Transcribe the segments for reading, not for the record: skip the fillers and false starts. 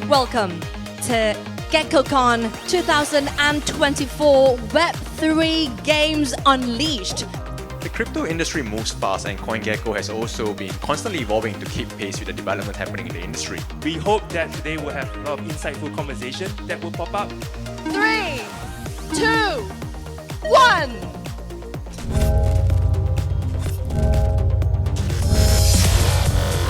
Welcome to GeckoCon 2024 Web3 Games Unleashed. The crypto industry moves fast, and CoinGecko has also been constantly evolving to keep pace with the development happening in the industry. We hope that today we'll have a lot of insightful conversation that will pop up. 3, 2, 1.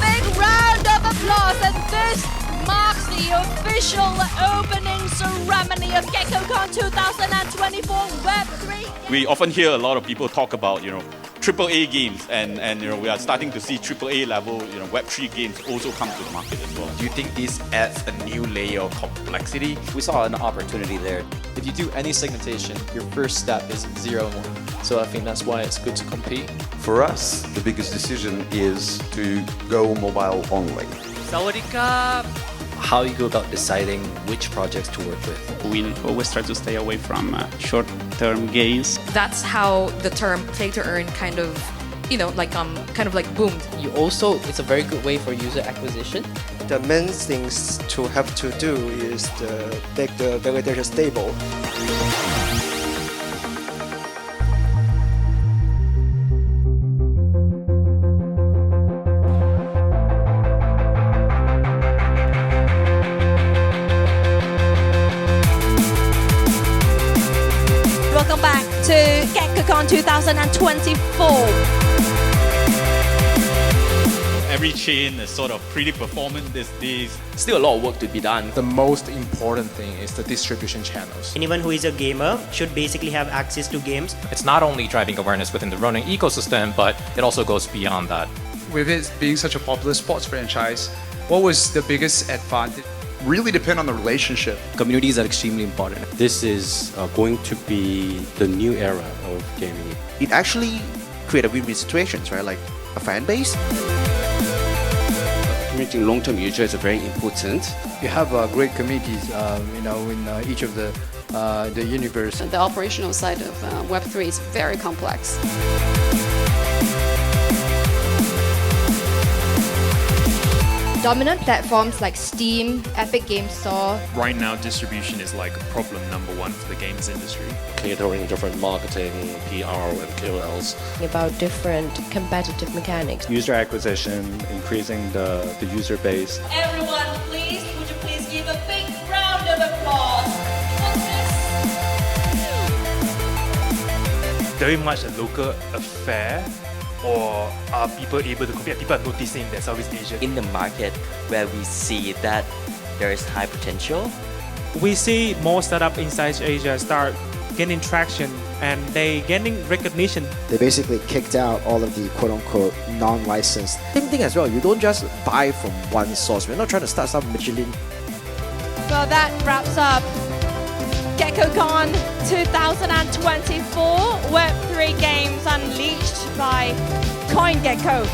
Big round of applause, and this marks the official opening ceremony of GeckoCon 2024 Web3. We often hear a lot of people talk about, AAA games, and we are starting to see AAA level, Web3 games also come to the market as well. Do you think this adds a new layer of complexity? We saw an opportunity there. If you do any segmentation, your first step is 0 and 1. So I think that's why it's good to compete. For us, the biggest decision is to go mobile only. Sawadika. How you go about deciding which projects to work with. We always try to stay away from short-term gains. That's how the term play to earn kind of boomed. It's a very good way for user acquisition. The main things to have to do is to make the validation stable. Welcome back to GeckoCon 2024. Every chain is sort of pretty performant these days. Still a lot of work to be done. The most important thing is the distribution channels. Anyone who is a gamer should basically have access to games. It's not only driving awareness within the running ecosystem, but it also goes beyond that. With it being such a popular sports franchise, what was the biggest advantage? Really depend on the relationship. Communities are extremely important. This is going to be the new era of gaming. It actually creates a win-win situations, right? Like a fan base. Creating long-term users is very important. You have great communities, in each of the universe. The operational side of Web3 is very complex. Dominant platforms like Steam, Epic Games Store. Right now, distribution is like problem #1 for the games industry. Catering different marketing, PR, and KOLs. About different competitive mechanics. User acquisition, increasing the user base. Everyone, please, would you please give a big round of applause for this? Very much a local affair. Or are people able to compete? People are noticing that Southeast Asia. In the market where we see that there is high potential, we see more startups in Southeast Asia start gaining traction and they gaining recognition. They basically kicked out all of the quote-unquote non-licensed. Same thing as well. You don't just buy from one source. We're not trying to start some Michelin. Well, that wraps up GeckoCon 2024 Web3 Games Unleashed by CoinGecko.